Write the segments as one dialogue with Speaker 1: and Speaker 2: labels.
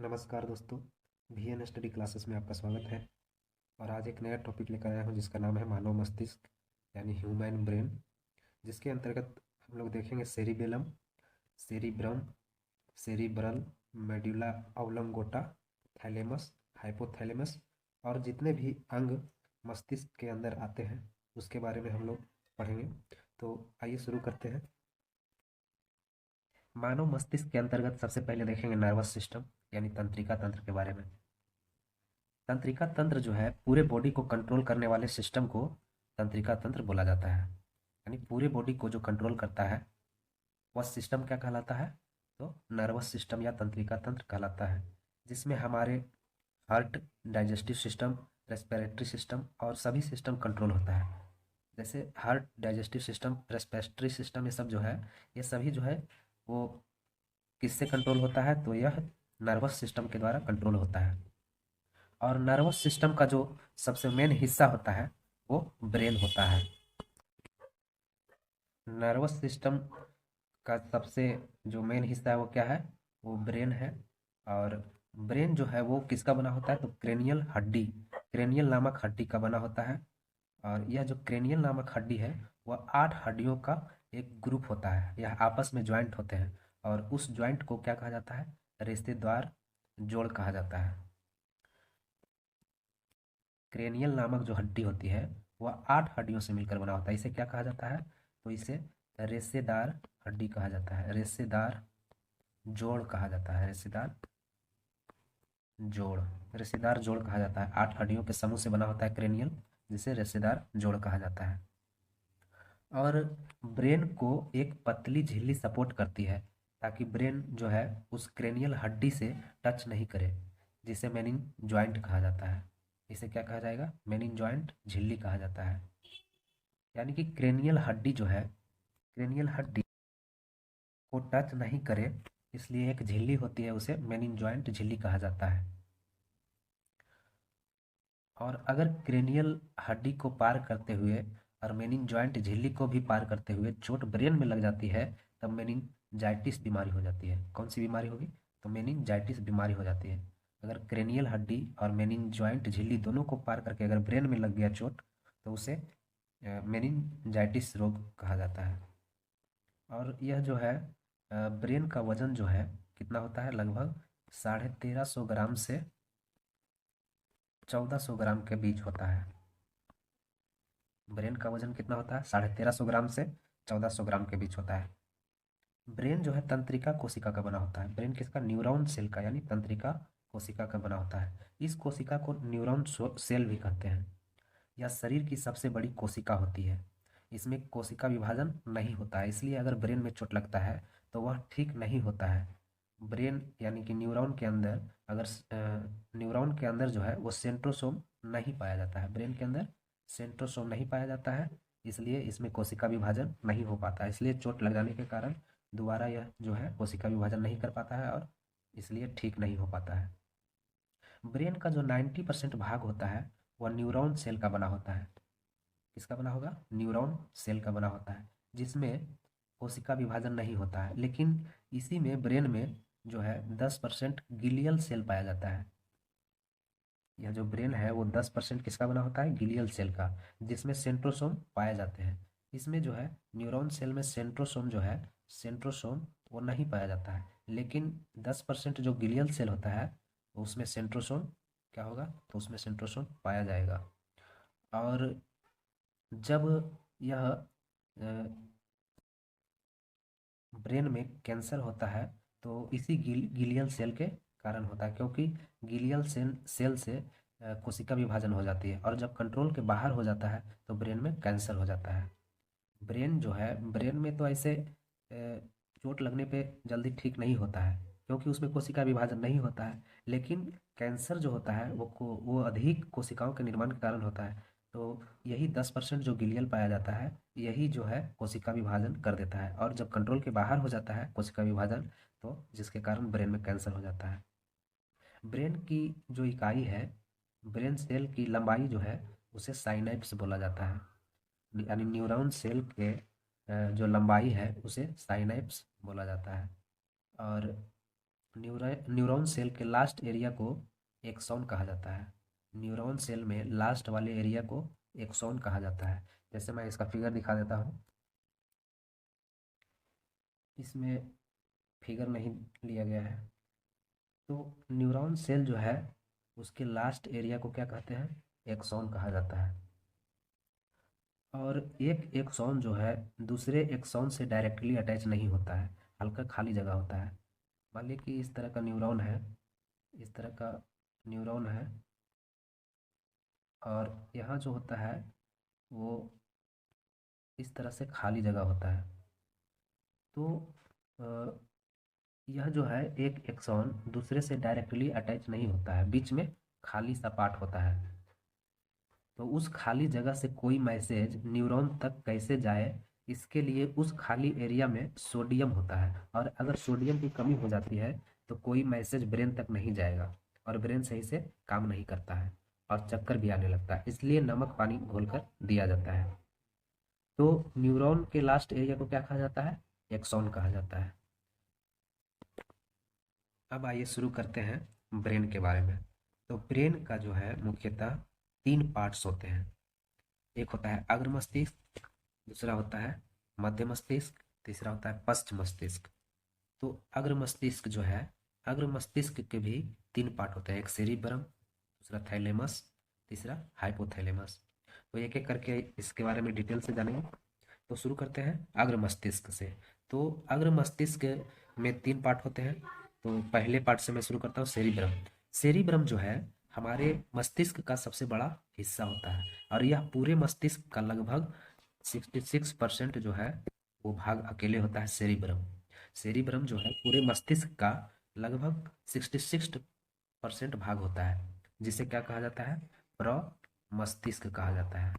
Speaker 1: नमस्कार दोस्तों। VN study classes में आपका स्वागत है। और आज एक नया टॉपिक लेकर आया हूँ जिसका नाम है मानव मस्तिष्क यानी ह्यूमन ब्रेन, जिसके अंतर्गत हम लोग देखेंगे cerebellum, cerebrum, cerebral, medulla oblongata, thalamus, hypothalamus और जितने भी अंग मस्तिष्क के अंदर आते हैं उसके बारे में हम लोग पढ़ेंगे। तो आइए शुरू करते हैं। मानव मस्तिष्क के अंतर्गत सबसे पहले देखेंगे नर्वस सिस्टम यानी तंत्रिका तंत्र के बारे में। तंत्रिका तंत्र जो है पूरे बॉडी को कंट्रोल करने वाले सिस्टम को तंत्रिका तंत्र बोला जाता है। यानी पूरे बॉडी को जो कंट्रोल करता है वह सिस्टम क्या कहलाता है? तो नर्वस सिस्टम या तंत्रिका तंत्र कहलाता है, जिसमें हमारे heart, digestive system, respiratory system और सभी सिस्टम कंट्रोल होता है। जैसे heart, digestive system, respiratory system, ये सब जो है, ये सभी जो है वो किससे कंट्रोल होता है? तो यह नर्वस सिस्टम के द्वारा कंट्रोल होता है। और नर्वस सिस्टम का जो सबसे मेन हिस्सा होता है वो ब्रेन होता है। नर्वस सिस्टम का सबसे जो मेन हिस्सा है वो क्या है? वो ब्रेन है। और ब्रेन जो है वो किसका बना होता है? तो क्रेनियल हड्डी, क्रेनियल नामक हड्डी का बना होता है। और यह जो क्रेनियल नामक हड्डी है वह 8 हड्डियों का एक ग्रुप होता है। यह आपस में ज्वाइंट होते हैं और उस ज्वाइंट को क्या कहा जाता है? रिश्तेदार जोड़ कहा जाता है। क्रेनियल नामक जो हड्डी होती है वह 8 हड्डियों से मिलकर बना होता है। इसे क्या कहा जाता है? तो इसे रेशेदार हड्डी कहा जाता है, रेशेदार जोड़ कहा जाता है, रेशेदार जोड़, रेशेदार जोड़ कहा जाता है। 8 हड्डियों के समूह से बना होता है क्रेनियल, जिसे रेशेदार जोड़ कहा जाता है। और ब्रेन को एक पतली झिल्ली सपोर्ट करती है ताकि ब्रेन जो है उस क्रेनियल हड्डी से टच नहीं करे, जिसे मेनिंग ज्वाइंट कहा जाता है। इसे क्या कहा जाएगा? मेनिंग ज्वाइंट झिल्ली कहा जाता है। यानी कि क्रेनियल हड्डी जो है, क्रेनियल हड्डी को टच नहीं करे, इसलिए एक झिल्ली होती है, उसे मेनिंग ज्वाइंट झिल्ली कहा जाता है। और अगर क्रेनियल हड्डी को पार करते हुए और मेनिंग ज्वाइंट झिल्ली को भी पार करते हुए चोट ब्रेन में लग जाती है तब मेनिंजाइटिस बीमारी हो जाती है। कौन सी बीमारी होगी? तो मेनिंजाइटिस बीमारी हो जाती है। अगर क्रेनियल हड्डी और मेनिंग ज्वाइंट झिल्ली दोनों को पार करके अगर ब्रेन में लग गया चोट तो उसे मेनिंजाइटिस रोग कहा जाता है। और यह जो है ब्रेन का वजन जो है कितना होता है? लगभग 1350 ग्राम से 1400 ग्राम के बीच होता है। ब्रेन का वजन कितना होता है? 1350 ग्राम से 1400 ग्राम के बीच होता है। ब्रेन जो है तंत्रिका कोशिका का बना होता है। ब्रेन किसका? न्यूरॉन सेल का, यानी तंत्रिका कोशिका का बना होता है। इस कोशिका को न्यूरॉन सेल भी कहते हैं। यह शरीर की सबसे बड़ी कोशिका होती है। इसमें कोशिका विभाजन नहीं होता है, इसलिए अगर ब्रेन में चोट लगता है तो वह ठीक नहीं होता है। ब्रेन यानी कि न्यूरॉन के अंदर अगर न्यूरॉन के अंदर जो है वो सेंट्रोसोम नहीं पाया जाता है, ब्रेन के अंदर सेंट्रोसोम नहीं पाया जाता है, इसलिए इसमें कोशिका विभाजन नहीं हो पाता है। इसलिए चोट लग जाने के कारण दोबारा यह जो है कोशिका विभाजन नहीं कर पाता है और इसलिए ठीक नहीं हो पाता है। ब्रेन का जो 90% भाग होता है वह न्यूरॉन सेल का बना होता है। किसका बना होगा? न्यूरॉन सेल का बना होता है, जिसमें कोशिका विभाजन नहीं होता है। लेकिन इसी में ब्रेन में जो है 10% गिलियल सेल पाया जाता है। यह जो ब्रेन है वो 10% किसका बना होता है? गिलियल सेल का, जिसमें सेंट्रोसोम पाए जाते हैं। इसमें जो है न्यूरॉन सेल में सेंट्रोसोम जो है, सेंट्रोसोम वो नहीं पाया जाता है। लेकिन 10% जो गिलियल सेल होता है उसमें सेंट्रोसोम क्या होगा? तो उसमें सेंट्रोसोम पाया जाएगा। और जब यह ब्रेन में कैंसर होता है तो इसी गिलियल सेल के कारण होता है, क्योंकि गिलियल सेल से कोशिका विभाजन हो जाती है और जब कंट्रोल के बाहर हो जाता है तो ब्रेन में कैंसर हो जाता है। ब्रेन जो है, ब्रेन में तो ऐसे चोट लगने पे जल्दी ठीक नहीं होता है क्योंकि उसमें कोशिका विभाजन नहीं होता है। लेकिन कैंसर जो होता है वो अधिक कोशिकाओं के निर्माण के कारण होता है। तो यही 10% जो गिलियल पाया जाता है यही जो है कोशिका विभाजन कर देता है, और जब कंट्रोल के बाहर हो जाता है कोशिका विभाजन तो जिसके कारण ब्रेन में कैंसर हो जाता है। ब्रेन की जो इकाई है, ब्रेन सेल की लंबाई जो है उसे साइनैप्स बोला जाता है। यानी न्यूरॉन सेल के जो लंबाई है उसे साइनैप्स बोला जाता है। और न्यूरॉन सेल के लास्ट एरिया को एक्सॉन कहा जाता है। न्यूरॉन सेल में लास्ट वाले एरिया को एक्सॉन कहा जाता है। जैसे मैं इसका फिगर दिखा देता हूँ, इसमें फिगर नहीं लिया गया है। तो न्यूरॉन सेल जो है उसके लास्ट एरिया को क्या कहते हैं, एक्सॉन कहा जाता है। और एक एक्सॉन जो है दूसरे एक्सॉन से डायरेक्टली अटैच नहीं होता है, हल्का खाली जगह होता है। मान लीजिए कि इस तरह का न्यूरॉन है, इस तरह का न्यूरॉन है, और यहाँ जो होता है वो इस तरह से खाली जगह होता है। तो अ, यह जो है एक एक्सॉन दूसरे से डायरेक्टली अटैच नहीं होता है, बीच में खाली सा पार्ट होता है। तो उस खाली जगह से कोई मैसेज न्यूरॉन तक कैसे जाए, इसके लिए उस खाली एरिया में सोडियम होता है, और अगर सोडियम की कमी हो जाती है तो कोई मैसेज ब्रेन तक नहीं जाएगा, और ब्रेन सही से काम नहीं करता है, और चक्कर भी आने लगता है। इसलिए नमक पानी घोलकर दिया जाता है। तो न्यूरॉन के लास्ट एरिया को क्या कहा जाता है, एक्सॉन कहा जाता है। अब आइए शुरू करते हैं ब्रेन के बारे में। तो ब्रेन का जो है मुख्यतः तीन पार्ट्स होते हैं। एक होता है अग्र मस्तिष्क, दूसरा होता है मध्य मस्तिष्क, तीसरा होता है पश्च मस्तिष्क। तो अग्र मस्तिष्क जो है, अग्र मस्तिष्क के भी तीन पार्ट होते हैं, एक सेरिब्रम, दूसरा थैलेमस, तीसरा हाइपोथैलेमस। तो एक एक करके इसके बारे में डिटेल से जानेंगे। तो शुरू करते हैं अग्र मस्तिष्क से। तो अग्र मस्तिष्क में तीन पार्ट होते हैं। तो पहले पार्ट से मैं शुरू करता हूँ, सेरिब्रम। सेरिब्रम जो है हमारे मस्तिष्क का सबसे बड़ा हिस्सा होता है, और यह पूरे मस्तिष्क का लगभग 66% जो है वो भाग अकेले होता है, सेरिब्रम। सेरिब्रम जो है पूरे मस्तिष्क का लगभग 66% भाग होता है, जिसे क्या कहा जाता है, प्र मस्तिष्क कहा जाता है।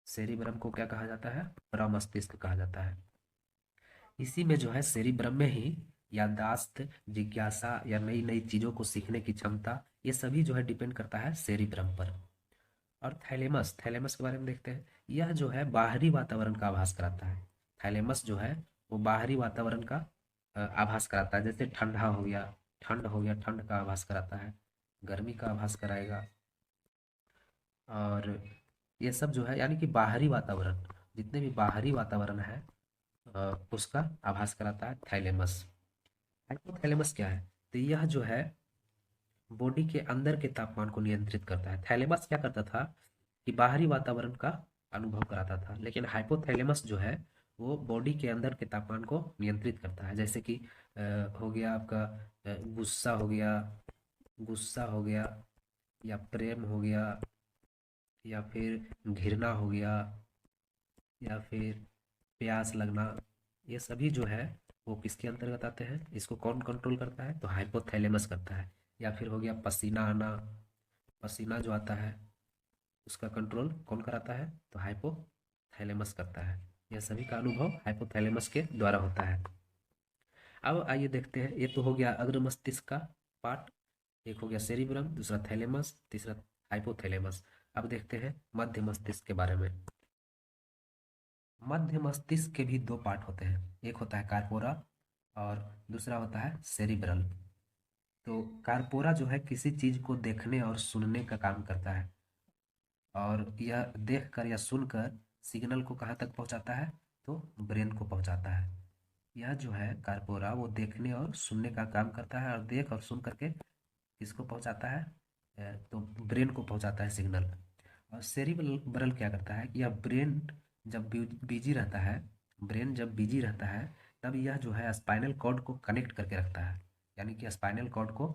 Speaker 1: सेरिब्रम को क्या कहा जाता है, प्र मस्तिष्क कहा जाता है। इसी में जो है सेरिब्रम में ही याददाश्त, जिज्ञासा या नई नई चीजों को सीखने की क्षमता, ये सभी जो है डिपेंड करता है सेरिब्रम पर। और थैलेमस, थैलेमस के बारे में देखते हैं। यह जो है बाहरी वातावरण का आभास कराता है। थैलेमस जो है वो बाहरी वातावरण का आभास कराता है। जैसे ठंडा हो गया, ठंड हो गया, ठंड का आभास कराता है, गर्मी का आभास कराएगा। और ये सब जो है यानी कि बाहरी वातावरण, जितने भी बाहरी वातावरण है उसका आभास कराता है थैलेमस। हाइपोथैलेमस क्या है, तो यह जो है बॉडी के अंदर के तापमान को नियंत्रित करता है। थैलेमस क्या करता था कि बाहरी वातावरण का अनुभव कराता था, लेकिन हाइपोथैलेमस जो है वो बॉडी के अंदर के तापमान को नियंत्रित करता है। जैसे कि हो गया आपका गुस्सा हो गया, गुस्सा हो गया, या प्रेम हो गया, या फिर घृणा हो गया, या फिर प्यास लगना, ये सभी जो है वो किसके अंतर्गत आते हैं, इसको कौन कंट्रोल करता है, तो हाइपोथैलेमस करता है। या फिर हो गया पसीना आना, पसीना जो आता है उसका कंट्रोल कौन कराता है, तो हाइपोथैलेमस करता है। यह सभी का अनुभव हाइपोथैलेमस के द्वारा होता है। अब आइए देखते हैं, ये तो हो गया अग्र मस्तिष्क का पार्ट, एक हो गया सेरिब्रम, दूसरा थैलेमस, तीसरा हाइपोथैलेमस। अब देखते हैं मध्य मस्तिष्क के बारे में। मध्य मस्तिष्क के भी दो पार्ट होते हैं, एक होता है कार्पोरा और दूसरा होता है सेरिब्रल। तो कार्पोरा जो है किसी चीज को देखने और सुनने का काम करता है, और यह देखकर या सुनकर सिग्नल को कहाँ तक पहुँचाता है, तो ब्रेन को पहुँचाता है। यह जो है कार्पोरा वो देखने और सुनने का काम करता है, और देख और सुन करके किसको पहुँचाता है, तो ब्रेन को पहुँचाता है सिग्नल। और सेरिब्रल क्या करता है कि यह ब्रेन जब बिजी रहता है, ब्रेन जब बिजी रहता है तब यह जो है स्पाइनल कॉर्ड को कनेक्ट करके रखता है, यानी कि स्पाइनल कॉर्ड को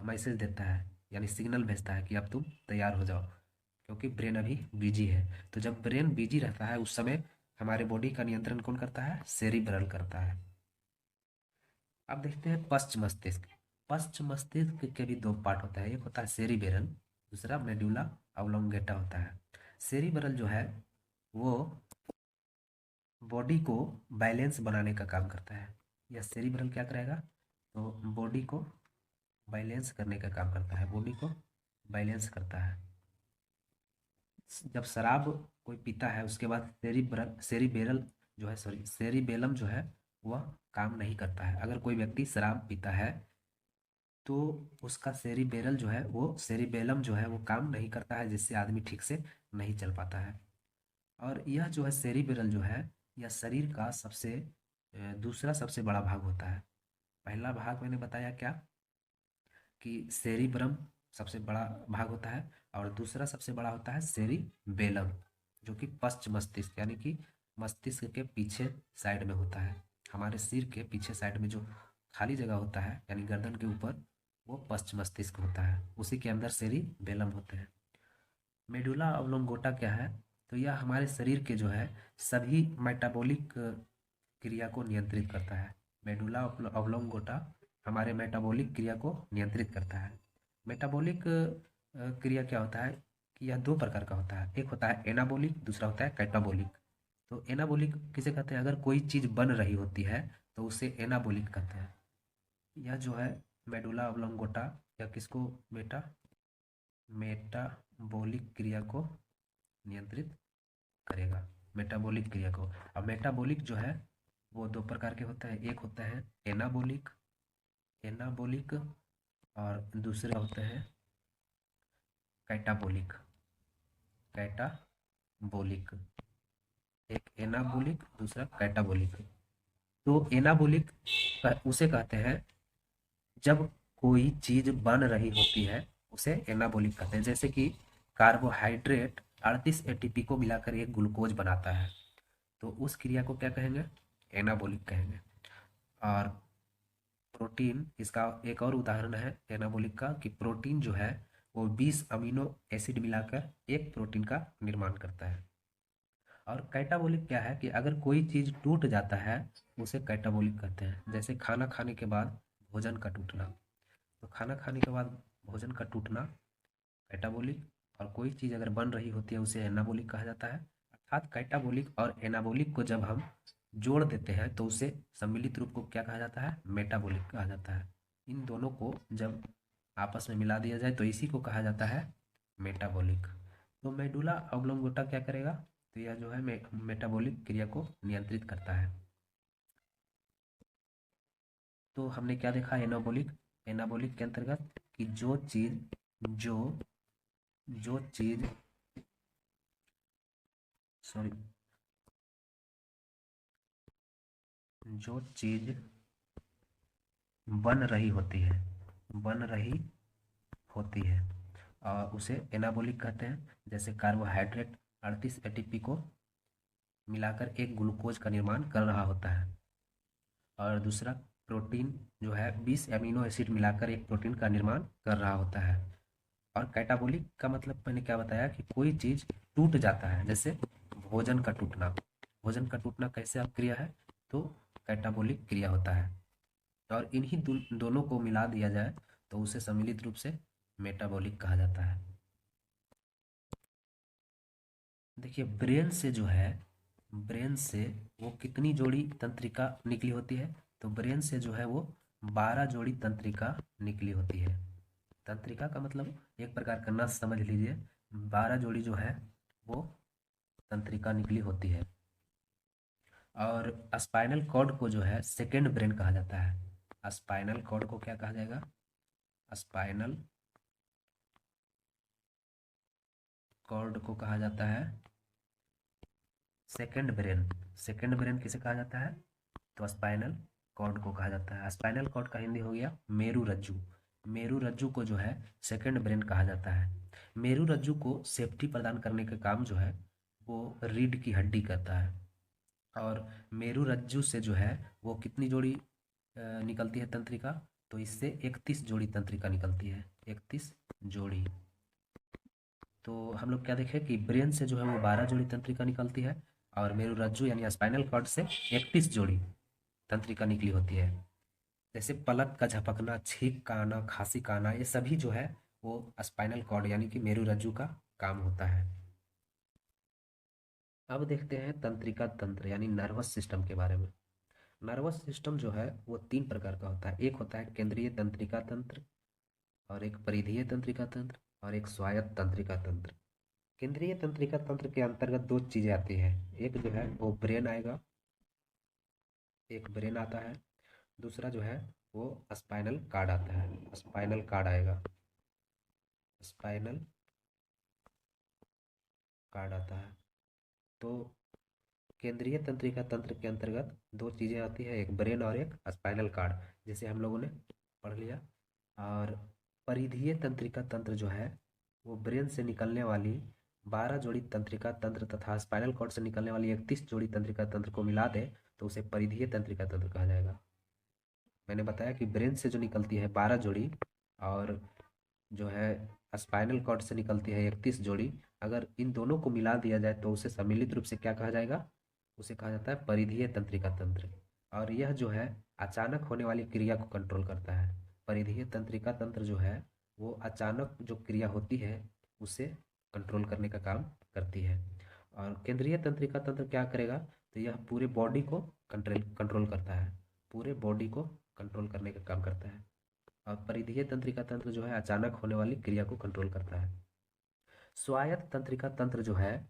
Speaker 1: मैसेज देता है, यानी सिग्नल भेजता है कि अब तुम तैयार हो जाओ, क्योंकि ब्रेन अभी बिजी है। तो जब ब्रेन बिजी रहता है उस समय हमारे बॉडी का नियंत्रण कौन करता है, सेरिब्रल करता है। अब देखते हैं पश्च मस्तिष्क। पश्च मस्तिष्क के भी दो पार्ट होता है, एक होता है सेरिबेरल, दूसरा मेडुला ऑब्लोंगेटा होता है। सेरिब्रल जो है वो बॉडी को बैलेंस बनाने का काम करता है। यह सेरिब्रल क्या करेगा, तो बॉडी को बैलेंस करने का काम करता है, बॉडी को बैलेंस करता है। जब शराब कोई पीता है उसके बाद सेरिब्रल सेरिबेरल जो है, सॉरी सेरिबेलम जो है वह काम नहीं करता है। अगर कोई व्यक्ति शराब पीता है तो उसका सेरिबेरल जो है वो सेरिबेलम जो है वो काम नहीं करता है, जिससे आदमी ठीक से नहीं चल पाता है। और यह जो है सेरिबेरल जो है यह शरीर का दूसरा सबसे बड़ा भाग होता है। पहला भाग मैंने बताया क्या, कि सेरिब्रम सबसे बड़ा भाग होता है, और दूसरा सबसे बड़ा होता है सेरिबेलम, जो कि पश्च मस्तिष्क यानी कि मस्तिष्क के पीछे साइड में होता है। हमारे सिर के पीछे साइड में जो खाली जगह होता है यानी गर्दन के ऊपर, वो पश्च मस्तिष्क होता है, उसी के अंदर सेरिबेलम होते हैं। मेडुला ऑब्लोंगोटा क्या है, तो यह हमारे शरीर के जो है सभी मेटाबॉलिक क्रिया को नियंत्रित करता है। मेडुला ऑब्लोंगोटा हमारे मेटाबॉलिक क्रिया को नियंत्रित करता है। मेटाबॉलिक क्रिया क्या होता है कि यह दो प्रकार का होता है, एक होता है एनाबॉलिक, दूसरा होता है कैटाबॉलिक। तो एनाबॉलिक किसे कहते हैं, अगर कोई चीज़ बन रही होती है तो उसे एनाबॉलिक कहते हैं। यह जो है मेडुला ऑब्लोंगोटा, यह किसको बेटा मेटाबॉलिक क्रिया को नियंत्रित करेगा, मेटाबॉलिक क्रिया को। अब मेटाबॉलिक जो है वो दो प्रकार के होते हैं, एक होता है एनाबॉलिक एनाबॉलिक और दूसरे होते हैं कैटाबॉलिक कैटाबॉलिक। एक एनाबॉलिक दूसरा कैटाबॉलिक। तो एनाबॉलिक उसे कहते हैं जब कोई चीज बन रही होती है, उसे एनाबॉलिक कहते हैं। जैसे कि कार्बोहाइड्रेट 38 एटीपी को मिलाकर एक ग्लूकोज बनाता है, तो उस क्रिया को क्या कहेंगे, एनाबॉलिक कहेंगे। और प्रोटीन इसका एक और उदाहरण है एनाबॉलिक का, कि प्रोटीन जो है वो 20 अमीनो एसिड मिलाकर एक प्रोटीन का निर्माण करता है। और कैटाबॉलिक क्या है कि अगर कोई चीज़ टूट जाता है उसे कैटाबॉलिक कहते हैं। जैसे खाना खाने के बाद भोजन का टूटना, तो खाना खाने के बाद भोजन का टूटना कैटाबॉलिक, और कोई चीज़ अगर बन रही होती है उसे एनाबॉलिक कहा जाता है। अर्थात कैटाबॉलिक और एनाबॉलिक को जब हम जोड़ देते हैं तो उसे सम्मिलित रूप को क्या कहा जाता है, मेटाबॉलिक कहा जाता है। इन दोनों को जब आपस में मिला दिया जाए तो इसी को कहा जाता है मेटाबॉलिक। तो मेडुला ऑब्लोंगोटा क्या करेगा, तो यह जो है मेटाबॉलिक क्रिया को नियंत्रित करता है। तो हमने क्या देखा एनाबॉलिक, एनाबॉलिक के अंतर्गत कि जो जो चीज सॉरी जो चीज बन रही होती है बन रही होती है उसे एनाबॉलिक कहते हैं। जैसे कार्बोहाइड्रेट 38 एटीपी को मिलाकर एक ग्लूकोज का निर्माण कर रहा होता है, और दूसरा प्रोटीन जो है 20 अमीनो एसिड मिलाकर एक प्रोटीन का निर्माण कर रहा होता है। और कैटाबॉलिक का मतलब मैंने क्या बताया कि कोई चीज़ टूट जाता है, जैसे भोजन का टूटना। भोजन का टूटना कैसे आप क्रिया है, तो कैटाबॉलिक क्रिया होता है। और इन्हीं दोनों को मिला दिया जाए तो उसे सम्मिलित रूप से मेटाबॉलिक कहा जाता है। देखिए ब्रेन से वो कितनी जोड़ी तंत्रिका निकली होती है, तो ब्रेन से जो है वो 12 जोड़ी तंत्रिका निकली होती है। तंत्रिका का मतलब एक प्रकार का नस समझ लीजिए, 12 जोड़ी जो है वो तंत्रिका निकली होती है। और स्पाइनल कॉर्ड को जो है सेकेंड ब्रेन कहा जाता है। स्पाइनल कॉर्ड को क्या कहा जाएगा, स्पाइनल कॉर्ड को कहा जाता है सेकेंड ब्रेन। सेकेंड ब्रेन किसे कहा जाता है, तो स्पाइनल कॉर्ड को कहा जाता है। स्पाइनल कॉर्ड का हिंदी हो गया मेरु रज्जु। मेरु रज्जु को जो है सेकेंड ब्रेन कहा जाता है। मेरु रज्जु को सेफ्टी प्रदान करने का काम जो है वो रीढ़ की हड्डी करता है। और मेरु रज्जु से जो है वो कितनी जोड़ी निकलती है तंत्रिका, तो इससे 31 जोड़ी तंत्रिका निकलती है, 31 जोड़ी। तो हम लोग क्या देखें कि ब्रेन से जो है वो 12 जोड़ी तंत्रिका निकलती है, और मेरुरज्जु यानी स्पाइनल कॉर्ड से 31 जोड़ी तंत्रिका निकली होती है। जैसे पलक का झपकना, छींक का आना, खांसी का आना, ये सभी जो है वो स्पाइनल कॉर्ड यानी कि मेरुरज्जु का काम होता है। अब देखते हैं तंत्रिका तंत्र यानी नर्वस सिस्टम के बारे में। नर्वस सिस्टम जो है वो तीन प्रकार का होता है, एक होता है केंद्रीय तंत्रिका तंत्र, और एक परिधीय तंत्रिका तंत्र, और एक स्वायत्त तंत्रिका तंत्र। केंद्रीय तंत्रिका तंत्र के अंतर्गत दो चीजें आती हैं, एक जो है वो ब्रेन आएगा, एक ब्रेन आता है, दूसरा जो है वो स्पाइनल कार्ड आता है, स्पाइनल कार्ड आएगा, स्पाइनल कार्ड आता है। तो केंद्रीय तंत्रिका तंत्र के अंतर्गत दो चीज़ें आती है, एक ब्रेन और एक स्पाइनल कार्ड, जिसे हम लोगों ने पढ़ लिया। और परिधीय तंत्रिका तंत्र जो है वो ब्रेन से निकलने वाली 12 जोड़ी तंत्रिका तंत्र तथा स्पाइनल कॉर्ड से निकलने वाली 31 जोड़ी तंत्रिका तंत्र को मिला दे तो उसे परिधीय तंत्रिका तंत्र कहा जाएगा। मैंने बताया कि ब्रेन से जो निकलती है 12 जोड़ी और जो है स्पाइनल कॉर्ड से निकलती है 31 जोड़ी, अगर इन दोनों को मिला दिया जाए तो उसे सम्मिलित रूप से क्या कहा जाएगा, उसे कहा जाता है परिधीय तंत्रिका तंत्र। और यह जो है अचानक होने वाली क्रिया को कंट्रोल करता है। परिधीय तंत्रिका तंत्र जो है वो अचानक जो क्रिया होती है उसे कंट्रोल करने का काम करती है। और केंद्रीय तंत्रिका तंत्र क्या करेगा, तो यह पूरे बॉडी को कंट्रोल कंट्रोल करता है, पूरे बॉडी को कंट्रोल करने का काम करता है। और परिधीय तंत्रिका तंत्र जो है अचानक होने वाली क्रिया को कंट्रोल करता है। स्वायत्त तंत्रिका तंत्र जो है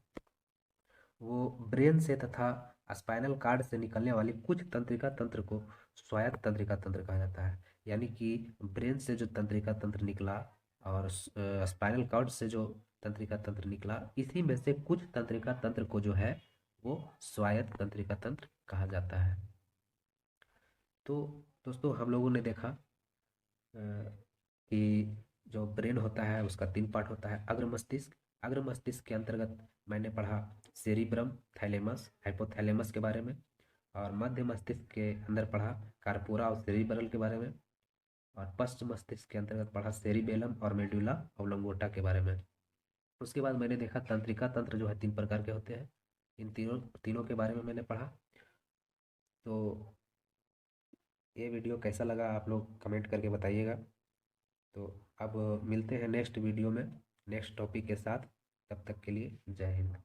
Speaker 1: वो ब्रेन से तथा स्पाइनल कार्ड से निकलने वाली कुछ तंत्रिका तंत्र को स्वायत्त तंत्रिका तंत्र कहा जाता है। यानी कि ब्रेन से जो तंत्रिका तंत्र निकला और स्पाइनल कॉर्ड से जो तंत्रिका तंत्र निकला, इसी में से कुछ तंत्रिका तंत्र को जो है वो स्वायत्त तंत्रिका तंत्र कहा जाता है। तो दोस्तों हम लोगों ने देखा कि जो ब्रेन होता है उसका 3 पार्ट होता है। अग्र मस्तिष्क, अग्र मस्तिष्क के अंतर्गत मैंने पढ़ा सेरिब्रम, थैलेमस, हाइपोथैलेमस के बारे में। और मध्य मस्तिष्क के अंदर पढ़ा कार्पोरा और सेरिब्रल के बारे में। और पश्च मस्तिष्क के अंतर्गत पढ़ा सेरिबेलम और मेडुला ऑब्लोंगोटा के बारे में। उसके बाद मैंने देखा तंत्रिका तंत्र जो है 3 प्रकार के होते हैं, इन तीनों तीनों के बारे में मैंने पढ़ा। तो ये वीडियो कैसा लगा आप लोग कमेंट करके बताइएगा। तो अब मिलते हैं नेक्स्ट वीडियो में नेक्स्ट टॉपिक के साथ, तब तक के लिए जय हिंद।